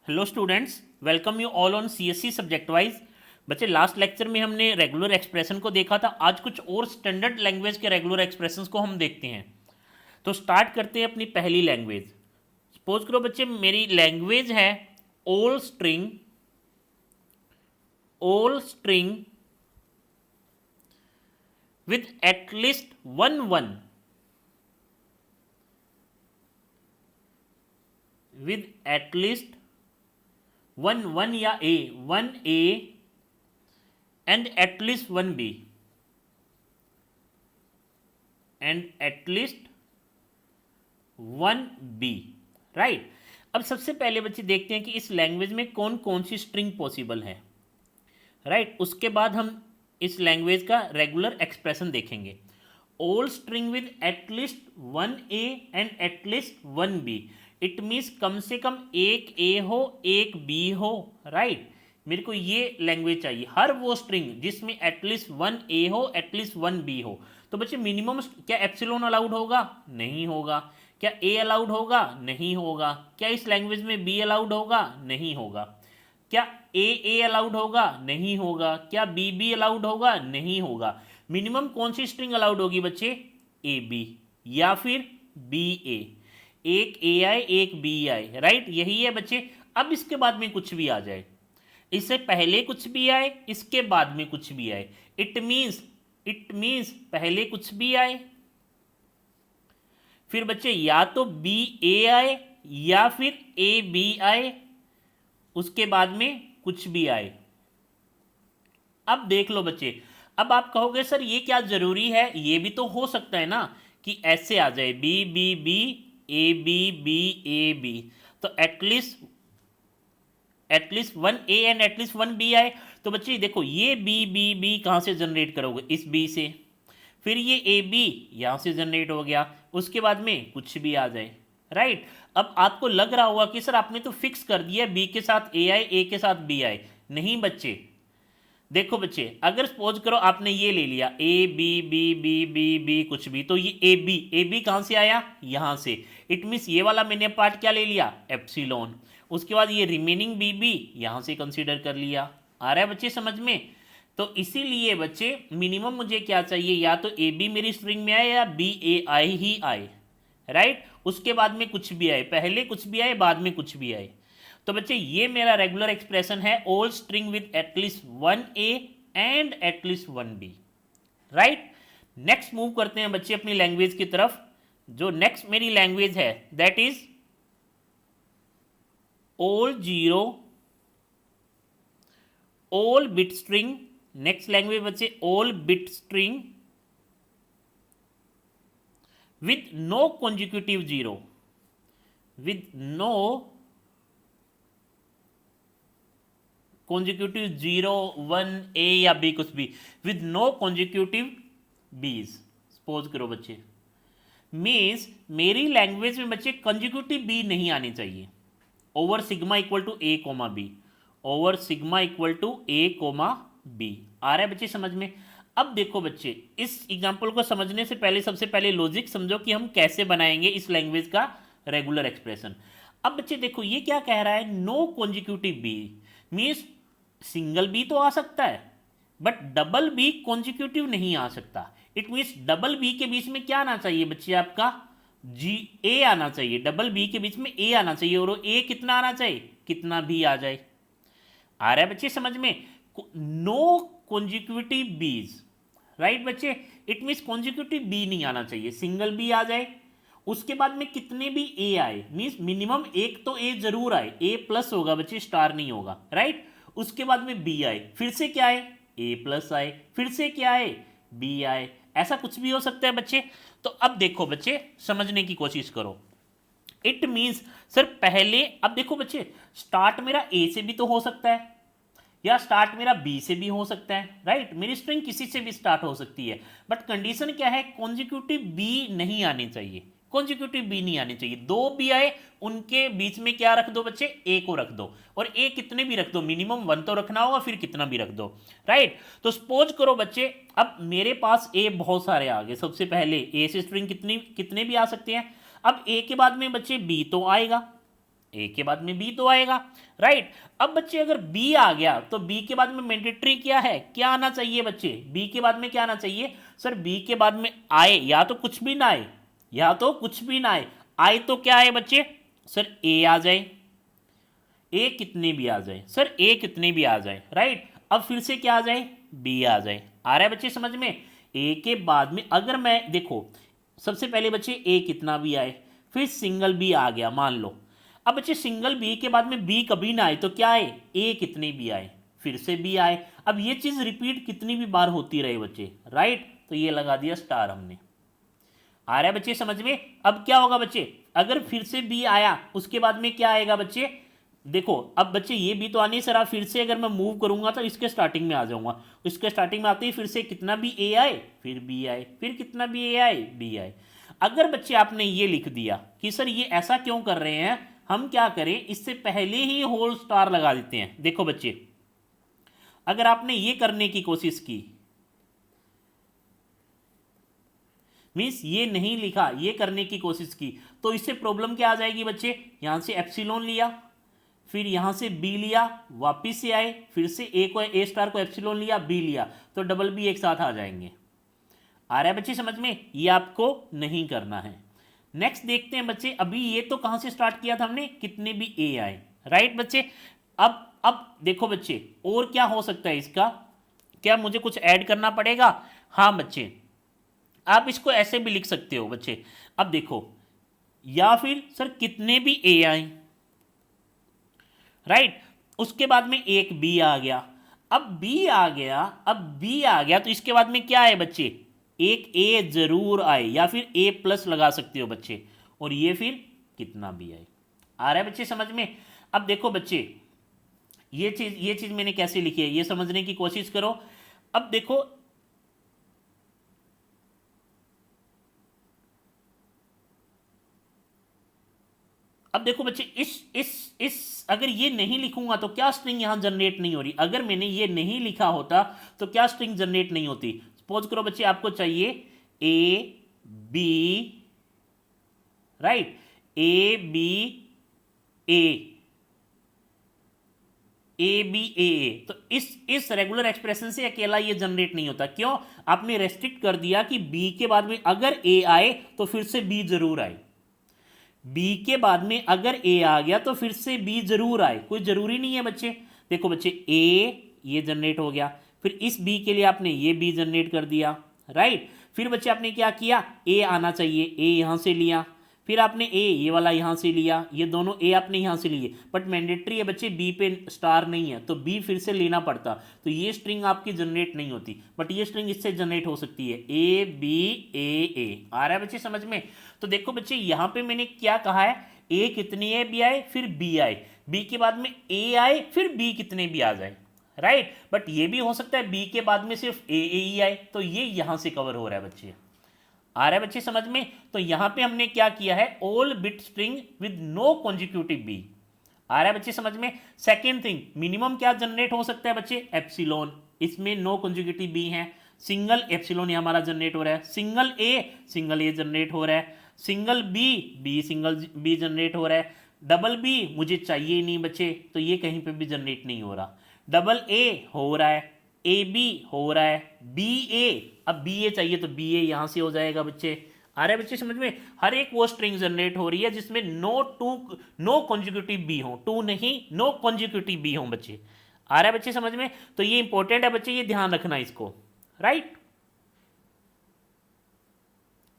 Hello students, welcome you all on CSC subject wise. बच्चे, last lecture में हमने regular expression को देखा था। आज कुछ और स्टैंडर्ड लैंग्वेज के रेगुलर एक्सप्रेशंस को हम देखते हैं। तो स्टार्ट करते हैं अपनी पहली लैंग्वेज। सपोज करो बच्चे, मेरी लैंग्वेज है ओल स्ट्रिंग विद एटलीस्ट वन या one A and at least one B, right. अब सबसे पहले बच्चे देखते हैं कि इस लैंग्वेज में कौन कौन सी स्ट्रिंग पॉसिबल है, राइट। उसके बाद हम इस लैंग्वेज का रेगुलर एक्सप्रेशन देखेंगे। All string with at least one A and at least one B, it means कम से कम एक ए हो एक बी हो, राइट। मेरे को ये लैंग्वेज चाहिए, हर वो स्ट्रिंग जिसमें एटलीस्ट वन ए हो एटलीस्ट वन बी हो। तो बच्चे मिनिमम क्या एप्सिलॉन अलाउड होगा? नहीं होगा। क्या ए अलाउड होगा? नहीं होगा। क्या इस लैंग्वेज में बी अलाउड होगा? नहीं होगा। क्या ए अलाउड होगा? नहीं होगा। क्या बी अलाउड होगा? नहीं होगा। मिनिमम कौन सी स्ट्रिंग अलाउड होगी बच्चे? ए बी या फिर बी ए। एक ए आए एक बी आए, राइट, यही है बच्चे। अब इसके बाद में कुछ भी आ जाए, इससे पहले कुछ भी आए इसके बाद में कुछ भी आए, इट मीन्स पहले कुछ भी आए, फिर बच्चे या तो बी ए आए या फिर ए बी आए, उसके बाद में कुछ भी आए। अब देख लो बच्चे, अब आप कहोगे सर ये क्या जरूरी है? ये भी तो हो सकता है ना कि ऐसे आ जाए B B B A B, तो at least one A and at least one B आए। तो बच्चे देखो, ये बी कहाँ से जनरेट करोगे? इस बी से। फिर ये ए बी यहाँ से जनरेट हो गया, उसके बाद में कुछ भी आ जाए, राइट। अब आपको लग रहा होगा कि सर आपने तो फिक्स कर दिया बी के साथ ए आए ए के साथ बी आए। नहीं बच्चे, देखो बच्चे, अगर सपोज करो आपने ये ले लिया ए बी कुछ भी, तो ये ए बी कहाँ से आया? यहाँ से। इट मीन्स ये वाला मैंने पार्ट क्या ले लिया? एप्सिलॉन। उसके बाद ये रिमेनिंग बी यहाँ से कंसीडर कर लिया। आ रहा है बच्चे समझ में? तो इसीलिए बच्चे मिनिमम मुझे क्या चाहिए? या तो ए बी मेरी स्ट्रिंग में आए या बी ए आए ही आए, राइट। उसके बाद में कुछ भी आए, पहले कुछ भी आए बाद में कुछ भी आए। तो बच्चे ये मेरा रेगुलर एक्सप्रेशन है, all string with at least one A and at least one b, right. Next move करते हैं बच्चे अपनी लैंग्वेज की तरफ। जो नेक्स्ट मेरी लैंग्वेज है that is all zero all bit string. Next language बच्चे all bit string with no consecutive zero, with no consecutive zero one A या बी कुछ भी, with no consecutive Bs. Suppose करो बच्चे, मीन्स मेरी language में बच्चे कॉन्जिक्यूटिव बी नहीं आनी चाहिए over sigma equal to A comma B, over sigma equal to A comma B. आ रहा है बच्चे समझ में? अब देखो बच्चे, इस एग्जाम्पल को समझने से पहले सबसे पहले लॉजिक समझो कि हम कैसे बनाएंगे इस लैंग्वेज का रेगुलर एक्सप्रेशन। अब बच्चे देखो, ये क्या कह रहा है? No consecutive b means single b तो आ सकता है बट डबल बी कॉन्जिक्यूटिव नहीं आ सकता। इट मीन्स डबल बी के बीच में क्या आना चाहिए बच्चे? आपका जी ए आना चाहिए। डबल बी के बीच में ए आना चाहिए, और ए कितना आना चाहिए? कितना भी आ जाए। आ रहा है बच्चे समझ में? नो कॉन्जिक्यूटिव बीज, राइट बच्चे। इट मीन्स कॉन्जिक्यूटिव बी नहीं आना चाहिए, सिंगल बी आ जाए, उसके बाद में कितने भी ए आए, मीन्स मिनिमम एक तो ए जरूर आए, ए प्लस होगा बच्चे, स्टार नहीं होगा, राइट। उसके बाद में बी आए, फिर से क्या आए? ए प्लस आए, फिर से क्या आए? बी आए। ऐसा कुछ भी हो सकता है बच्चे। तो अब देखो बच्चे, समझने की कोशिश करो। इट मीन्स सर पहले, अब देखो बच्चे, स्टार्ट मेरा ए से भी तो हो सकता है या स्टार्ट मेरा बी से भी हो सकता है, राइट। मेरी स्ट्रिंग किसी से भी स्टार्ट हो सकती है, बट कंडीशन क्या है? कॉन्जिक्यूटिव बी नहीं आनी चाहिए, कॉन्जिक्यूटिव बी नहीं आनी चाहिए। दो बी आए, उनके बीच में क्या रख दो बच्चे? ए को रख दो, और ए कितने भी रख दो, मिनिमम वन तो रखना होगा, फिर कितना भी रख दो, राइट। तो सपोज करो बच्चे, अब मेरे पास ए बहुत सारे आ गए। सबसे पहले ए से स्ट्रिंग कितने भी आ सकते हैं। अब ए के बाद में बच्चे बी तो आएगा, ए के बाद में बी तो आएगा, राइट। अब बच्चे अगर बी आ गया तो बी के बाद में मैंडेटरी क्या है, क्या आना चाहिए बच्चे, बी के बाद में क्या आना चाहिए सर, बी के बाद में आए या तो कुछ भी ना आए, या तो कुछ भी ना आए, आए तो क्या आए बच्चे सर, ए आ जाए, ए कितने भी आ जाए सर, ए कितने भी आ जाए, राइट। अब फिर से क्या आ जाए, बी आ जाए। आ रहा है बच्चे समझ में। ए के बाद में अगर मैं देखो सबसे पहले बच्चे ए कितना भी आए, फिर सिंगल बी आ गया मान लो। अब बच्चे सिंगल बी के बाद में बी कभी ना आए तो क्या आए, ए कितने भी आए, फिर से बी आए। अब ये चीज रिपीट कितनी भी बार होती रहे बच्चे, राइट, तो ये लगा दिया स्टार हमने। आ रहा है बच्चे समझ में। अब क्या होगा बच्चे, अगर फिर से बी आया उसके बाद में क्या आएगा बच्चे, देखो अब बच्चे ये भी तो आनी सर, आप फिर से अगर मैं मूव करूंगा तो इसके स्टार्टिंग में आ जाऊंगा, इसके स्टार्टिंग में आते ही फिर से कितना भी ए आए, फिर बी आए, फिर कितना भी ए आए, बी आए। अगर बच्चे आपने ये लिख दिया कि सर ये ऐसा क्यों कर रहे हैं, हम क्या करें, इससे पहले ही होल स्टार लगा देते हैं। देखो बच्चे अगर आपने ये करने की कोशिश की, मीन्स ये नहीं लिखा, ये करने की कोशिश की, तो इससे प्रॉब्लम क्या आ जाएगी बच्चे, यहां से एप्सिलॉन लिया, फिर यहां से बी लिया, वापिस से आए, फिर से ए को ए स्टार को एप्सिलॉन लिया, बी लिया, तो डबल बी एक साथ आ जाएंगे। आ रहा है बच्चे समझ में, ये आपको नहीं करना है। नेक्स्ट देखते हैं बच्चे, अभी ये तो कहां से स्टार्ट किया था हमने, कितने भी ए आए, राइट बच्चे। अब देखो बच्चे और क्या हो सकता है इसका, क्या मुझे कुछ ऐड करना पड़ेगा, हाँ बच्चे आप इसको ऐसे भी लिख सकते हो बच्चे। अब देखो या फिर सर कितने भी ए आए, राइट, उसके बाद में एक बी आ गया, अब बी आ गया, अब बी आ गया तो इसके बाद में क्या है बच्चे, एक ए जरूर आए, या फिर ए प्लस लगा सकते हो बच्चे, और ये फिर कितना भी आए। आ रहा है बच्चे समझ में। अब देखो बच्चे ये चीज मैंने कैसे लिखी है ये समझने की कोशिश करो। अब देखो बच्चे इस अगर ये नहीं लिखूंगा तो क्या स्ट्रिंग यहां जनरेट नहीं हो रही, अगर मैंने ये नहीं लिखा होता तो क्या स्ट्रिंग जनरेट नहीं होती। सपोज करो बच्चे आपको चाहिए A B, right, A B A B A, तो इस रेगुलर एक्सप्रेशन से अकेला ये जनरेट नहीं होता। क्यों, आपने रेस्ट्रिक्ट कर दिया कि बी के बाद में अगर ए आए तो फिर से बी जरूर आए, बी के बाद में अगर ए आ गया तो फिर से बी जरूर आए, कोई जरूरी नहीं है बच्चे। देखो बच्चे ए ये जनरेट हो गया, फिर इस बी के लिए आपने ये बी जनरेट कर दिया, राइट। फिर बच्चे आपने क्या किया, ए आना चाहिए, ए यहां से लिया, फिर आपने ए ये वाला यहां से लिया, ये दोनों ए आपने यहां से लिए, बट मैंडेटरी है बच्चे बी पे स्टार नहीं है तो बी फिर से लेना पड़ता, तो ये स्ट्रिंग आपकी जनरेट नहीं होती, बट ये स्ट्रिंग इससे जनरेट हो सकती है, ए बी ए। आ रहा है बच्चे समझ में। तो देखो बच्चे यहां पे मैंने क्या कहा है, ए कितनी है बी आए, फिर बी आए, बी के बाद में ए आए, फिर बी कितने भी आ जाए, राइट। बट ये भी हो सकता है बी के बाद में सिर्फ ए ही आए, तो ये यहां से कवर हो रहा है बच्चे। आ रहा है बच्चे समझ में। तो यहां पे हमने क्या किया है, all bit string with no consecutive B. आ रहा है बच्चे समझ में। सेकेंड थिंग, मिनिमम क्या जनरेट हो सकता है बच्चे, एप्सिलॉन, इसमें नो कॉन्जिक्यूटिव बी है, सिंगल एप्सिलॉन ये हमारा जनरेट हो रहा है, सिंगल ए जनरेट हो रहा है, single b single b generate हो रहा है, डबल बी मुझे चाहिए ही नहीं बच्चे, तो ये कहीं पे भी जनरेट नहीं हो रहा, डबल ए हो रहा है, ए बी हो रहा है, बी ए, अब बी ए चाहिए तो बी ए यहां से हो जाएगा बच्चे। आ रहा है बच्चे समझ में। हर एक वो स्ट्रिंग जनरेट हो रही है जिसमें नो कॉन्जिक्यूटिव बी हो, टू नहीं नो कॉन्जिक्यूटिव बी हो बच्चे। आ रहा है बच्चे समझ में। तो ये इंपॉर्टेंट है बच्चे, ये ध्यान रखना इसको, राइट।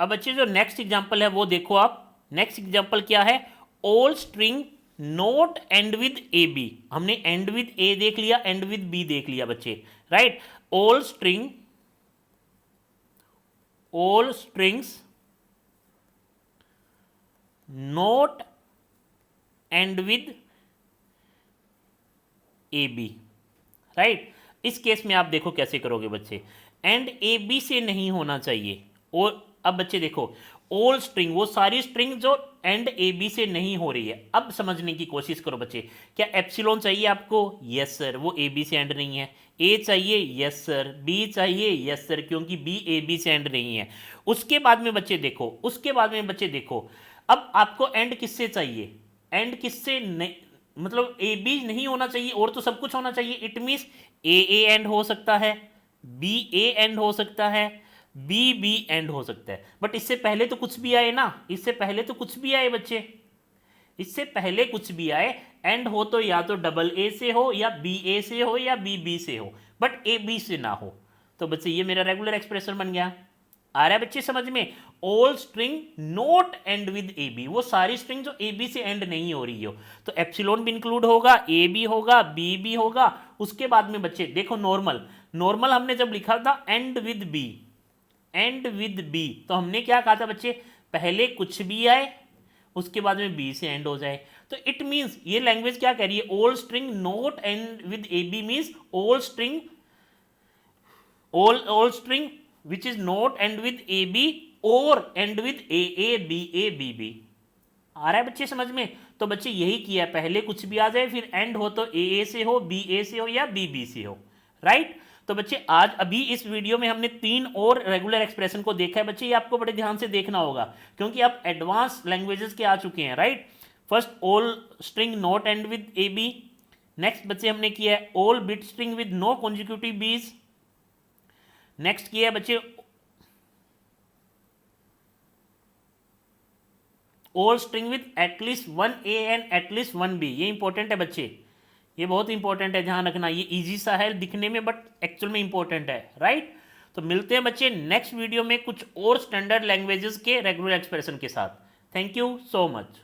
अब बच्चे जो नेक्स्ट एग्जांपल है वो देखो आप। नेक्स्ट एग्जांपल क्या है, all string not end with A B. हमने एंड विद ए देख लिया, एंड विद बी देख लिया बच्चे, right. All strings not end with A B, right. इस केस में आप देखो कैसे करोगे बच्चे, एंड ए बी से नहीं होना चाहिए। और अब बच्चे देखो ऑल स्ट्रिंग, वो सारी स्ट्रिंग जो एंड ए बी से नहीं हो रही है। अब समझने की कोशिश करो बच्चे, क्या एप्सिलॉन चाहिए आपको, यस सर, वो ए बी से एंड नहीं है। ए चाहिए, यस सर। बी चाहिए, यस सर, क्योंकि बी ए बी से एंड नहीं है। उसके बाद में बच्चे देखो अब आपको एंड किससे चाहिए, एंड किससे नहीं, मतलब ए बी नहीं होना चाहिए और तो सब कुछ होना चाहिए। इट मीन्स ए एंड हो सकता है, बी ए एंड हो सकता है, बी बी एंड हो सकता है, बट इससे पहले तो कुछ भी आए ना, इससे पहले तो कुछ भी आए बच्चे, इससे पहले कुछ भी आए, एंड हो तो या तो डबल ए से हो या बी ए से हो या बी बी से हो, बट ए बी से ना हो। तो बच्चे ये मेरा रेगुलर एक्सप्रेशन बन गया। आ रहा है बच्चे समझ में? All string not end with A B, वो सारी स्ट्रिंग जो ए बी से एंड नहीं हो रही हो, तो एप्सिलॉन भी इंक्लूड होगा, ए बी होगा, बी बी होगा। उसके बाद में बच्चे देखो नॉर्मल, नॉर्मल हमने जब लिखा था end with B, end with B, तो हमने क्या कहा था बच्चे, पहले कुछ भी आए उसके बाद में बी से एंड हो जाए। तो इट मीन्स ये लैंग्वेज क्या कह रही है, all string not end with A B means all string, all string which is not end with ab or end with a b b। आ रहा है बच्चे समझ में? तो बच्चे यही किया है, पहले कुछ भी आ जाए फिर एंड हो तो ए से हो, बी ए से हो या बी बी से हो, राइट। तो बच्चे आज अभी इस वीडियो में हमने 3 और रेगुलर एक्सप्रेशन को देखा है बच्चे, ये आपको बड़े ध्यान से देखना होगा क्योंकि आप एडवांस लैंग्वेजेस के आ चुके हैं, right. First all string not end with A B, next बच्चे हमने किया है all bit string with no consecutive B's, next किया है बच्चे all string with at least 1 A and at least 1 B. ये इंपॉर्टेंट है बच्चे, ये बहुत इंपॉर्टेंट है, ध्यान रखना। ये इजी सा है दिखने में बट एक्चुअल में इंपॉर्टेंट है, राइट। तो मिलते हैं बच्चे नेक्स्ट वीडियो में कुछ और स्टैंडर्ड लैंग्वेजेस के रेगुलर एक्सप्रेशन के साथ। Thank you so much.